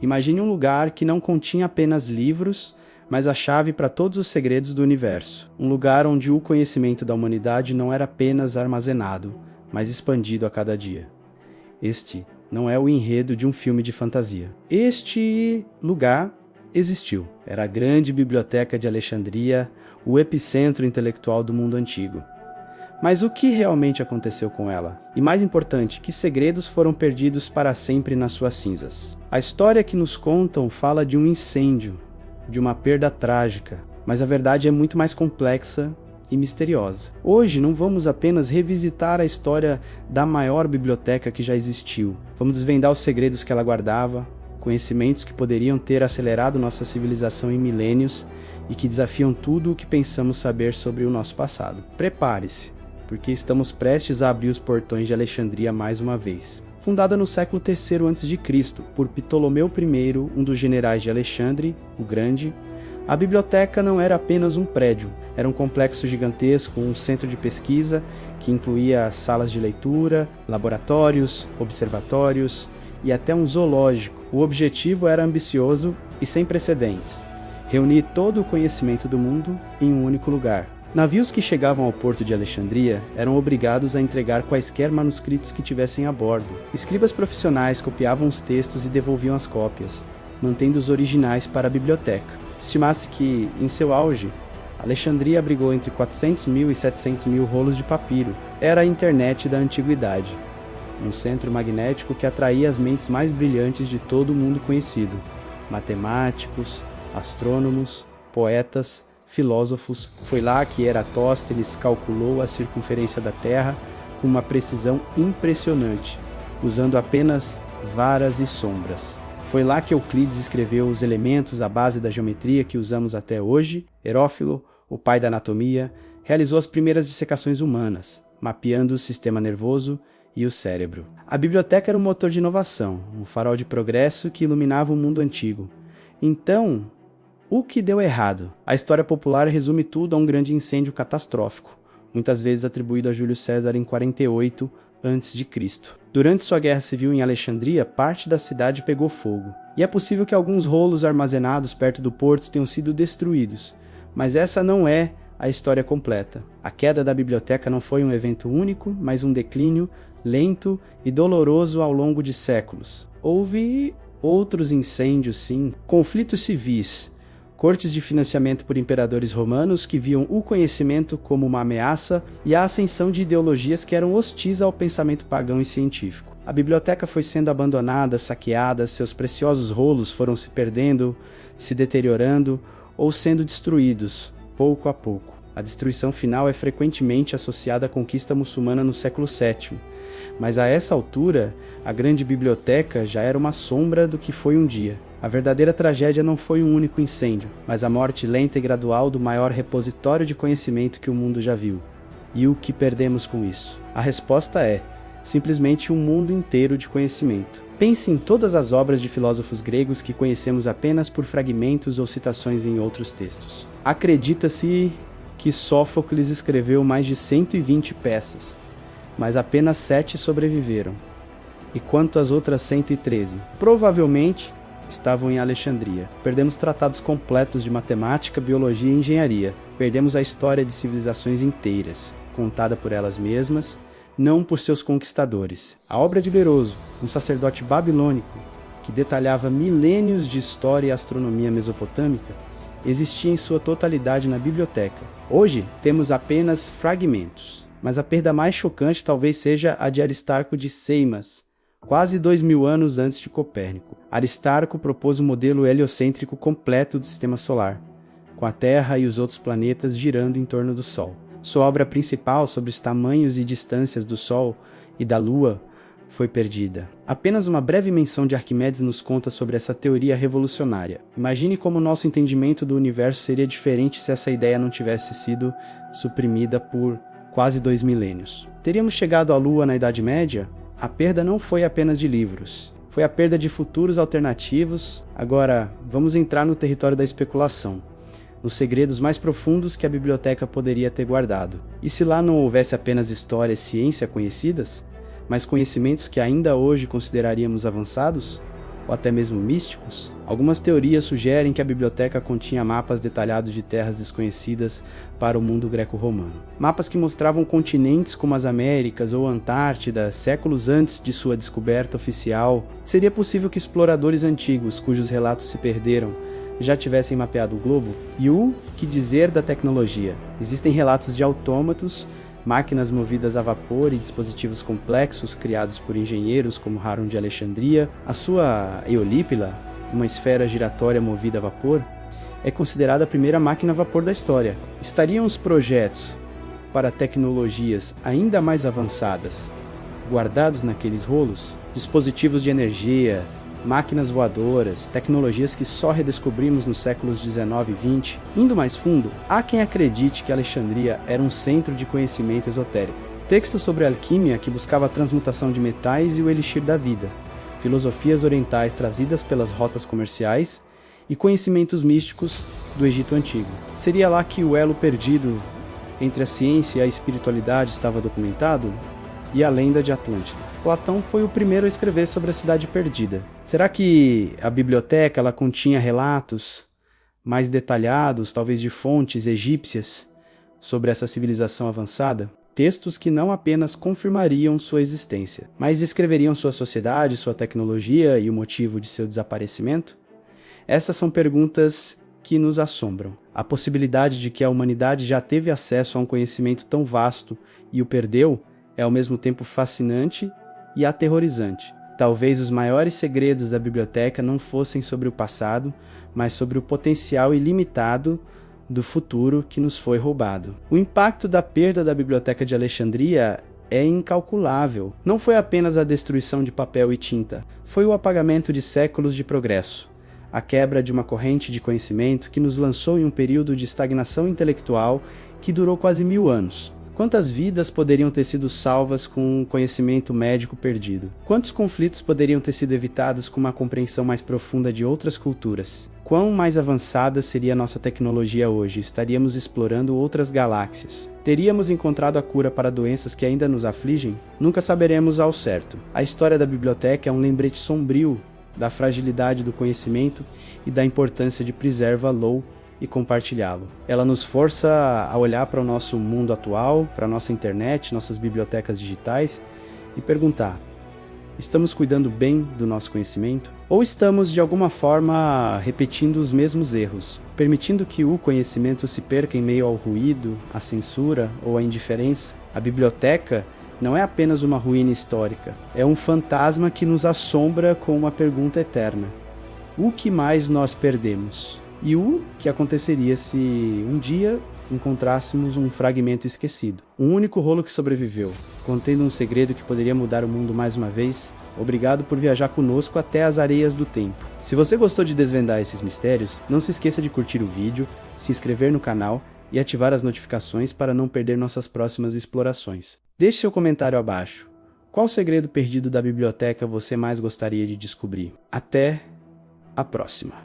Imagine um lugar que não continha apenas livros, mas a chave para todos os segredos do universo. Um lugar onde o conhecimento da humanidade não era apenas armazenado, mas expandido a cada dia. Este não é o enredo de um filme de fantasia. Este lugar existiu. Era a grande biblioteca de Alexandria, o epicentro intelectual do mundo antigo. Mas o que realmente aconteceu com ela? E mais importante, que segredos foram perdidos para sempre nas suas cinzas? A história que nos contam fala de um incêndio, de uma perda trágica, mas a verdade é muito mais complexa e misteriosa. Hoje não vamos apenas revisitar a história da maior biblioteca que já existiu. Vamos desvendar os segredos que ela guardava, conhecimentos que poderiam ter acelerado nossa civilização em milênios e que desafiam tudo o que pensamos saber sobre o nosso passado. Prepare-se, porque estamos prestes a abrir os portões de Alexandria mais uma vez. Fundada no século III a.C. por Ptolomeu I, um dos generais de Alexandre, o Grande, a biblioteca não era apenas um prédio, era um complexo gigantesco, um centro de pesquisa que incluía salas de leitura, laboratórios, observatórios e até um zoológico. O objetivo era ambicioso e sem precedentes: reunir todo o conhecimento do mundo em um único lugar. Navios que chegavam ao porto de Alexandria eram obrigados a entregar quaisquer manuscritos que tivessem a bordo. Escribas profissionais copiavam os textos e devolviam as cópias, mantendo os originais para a biblioteca. Estima-se que, em seu auge, Alexandria abrigou entre 400 mil e 700 mil rolos de papiro. Era a internet da antiguidade, um centro magnético que atraía as mentes mais brilhantes de todo o mundo conhecido: matemáticos, astrônomos, poetas, filósofos. Foi lá que Eratóstenes calculou a circunferência da Terra com uma precisão impressionante, usando apenas varas e sombras. Foi lá que Euclides escreveu os elementos à base da geometria que usamos até hoje. Herófilo, o pai da anatomia, realizou as primeiras dissecações humanas, mapeando o sistema nervoso e o cérebro. A biblioteca era um motor de inovação, um farol de progresso que iluminava o mundo antigo. Então, o que deu errado? A história popular resume tudo a um grande incêndio catastrófico, muitas vezes atribuído a Júlio César em 48 a.C. Durante sua guerra civil em Alexandria, parte da cidade pegou fogo, e é possível que alguns rolos armazenados perto do porto tenham sido destruídos, mas essa não é a história completa. A queda da biblioteca não foi um evento único, mas um declínio lento e doloroso ao longo de séculos. Houve outros incêndios, sim, conflitos civis, cortes de financiamento por imperadores romanos que viam o conhecimento como uma ameaça e a ascensão de ideologias que eram hostis ao pensamento pagão e científico. A biblioteca foi sendo abandonada, saqueada, seus preciosos rolos foram se perdendo, se deteriorando ou sendo destruídos, pouco a pouco. A destruição final é frequentemente associada à conquista muçulmana no século VII, mas a essa altura, a grande biblioteca já era uma sombra do que foi um dia. A verdadeira tragédia não foi um único incêndio, mas a morte lenta e gradual do maior repositório de conhecimento que o mundo já viu. E o que perdemos com isso? A resposta é, simplesmente um mundo inteiro de conhecimento. Pense em todas as obras de filósofos gregos que conhecemos apenas por fragmentos ou citações em outros textos. Acredita-se que Sófocles escreveu mais de 120 peças, mas apenas 7 sobreviveram. E quanto às outras 113? Provavelmente estavam em Alexandria. Perdemos tratados completos de matemática, biologia e engenharia. Perdemos a história de civilizações inteiras, contada por elas mesmas, não por seus conquistadores. A obra de Beroso, um sacerdote babilônico que detalhava milênios de história e astronomia mesopotâmica, existia em sua totalidade na biblioteca. Hoje temos apenas fragmentos, mas a perda mais chocante talvez seja a de Aristarco de Seimas, quase 2000 anos antes de Copérnico. Aristarco propôs um modelo heliocêntrico completo do sistema solar, com a Terra e os outros planetas girando em torno do Sol. Sua obra principal sobre os tamanhos e distâncias do Sol e da Lua foi perdida. Apenas uma breve menção de Arquimedes nos conta sobre essa teoria revolucionária. Imagine como nosso entendimento do universo seria diferente se essa ideia não tivesse sido suprimida por quase 2 milênios. Teríamos chegado à Lua na Idade Média? A perda não foi apenas de livros, foi a perda de futuros alternativos. Agora, vamos entrar no território da especulação, nos segredos mais profundos que a biblioteca poderia ter guardado. E se lá não houvesse apenas história e ciência conhecidas, mas conhecimentos que ainda hoje consideraríamos avançados? ou até mesmo místicos? Algumas teorias sugerem que a biblioteca continha mapas detalhados de terras desconhecidas para o mundo greco-romano. Mapas que mostravam continentes como as Américas ou Antártida séculos antes de sua descoberta oficial. Seria possível que exploradores antigos, cujos relatos se perderam, já tivessem mapeado o globo? E o que dizer da tecnologia? Existem relatos de autômatos, máquinas movidas a vapor e dispositivos complexos criados por engenheiros como Haron de Alexandria. A sua Eolípila, uma esfera giratória movida a vapor, é considerada a primeira máquina a vapor da história. Estariam os projetos para tecnologias ainda mais avançadas guardados naqueles rolos? Dispositivos de energia, máquinas voadoras, tecnologias que só redescobrimos nos séculos 19 e 20. Indo mais fundo, há quem acredite que Alexandria era um centro de conhecimento esotérico. Textos sobre alquimia que buscava a transmutação de metais e o elixir da vida, filosofias orientais trazidas pelas rotas comerciais e conhecimentos místicos do Egito Antigo. Seria lá que o elo perdido entre a ciência e a espiritualidade estava documentado? E a lenda de Atlântida. Platão foi o primeiro a escrever sobre a cidade perdida. Será que a biblioteca ela continha relatos mais detalhados, talvez de fontes egípcias, sobre essa civilização avançada? Textos que não apenas confirmariam sua existência, mas descreveriam sua sociedade, sua tecnologia e o motivo de seu desaparecimento? Essas são perguntas que nos assombram. A possibilidade de que a humanidade já teve acesso a um conhecimento tão vasto e o perdeu é ao mesmo tempo fascinante e aterrorizante. Talvez os maiores segredos da biblioteca não fossem sobre o passado, mas sobre o potencial ilimitado do futuro que nos foi roubado. O impacto da perda da Biblioteca de Alexandria é incalculável. Não foi apenas a destruição de papel e tinta, foi o apagamento de séculos de progresso, a quebra de uma corrente de conhecimento que nos lançou em um período de estagnação intelectual que durou quase 1000 anos. Quantas vidas poderiam ter sido salvas com um conhecimento médico perdido? Quantos conflitos poderiam ter sido evitados com uma compreensão mais profunda de outras culturas? Quão mais avançada seria a nossa tecnologia hoje? Estaríamos explorando outras galáxias? Teríamos encontrado a cura para doenças que ainda nos afligem? Nunca saberemos ao certo. A história da biblioteca é um lembrete sombrio da fragilidade do conhecimento e da importância de preservá-lo e compartilhá-lo. Ela nos força a olhar para o nosso mundo atual, para a nossa internet, nossas bibliotecas digitais e perguntar: estamos cuidando bem do nosso conhecimento? Ou estamos, de alguma forma, repetindo os mesmos erros, permitindo que o conhecimento se perca em meio ao ruído, à censura ou à indiferença? A biblioteca não é apenas uma ruína histórica, é um fantasma que nos assombra com uma pergunta eterna: o que mais nós perdemos? E o que aconteceria se um dia encontrássemos um fragmento esquecido? Um único rolo que sobreviveu, contendo um segredo que poderia mudar o mundo mais uma vez? Obrigado por viajar conosco até as areias do tempo. Se você gostou de desvendar esses mistérios, não se esqueça de curtir o vídeo, se inscrever no canal e ativar as notificações para não perder nossas próximas explorações. Deixe seu comentário abaixo. Qual segredo perdido da biblioteca você mais gostaria de descobrir? Até a próxima!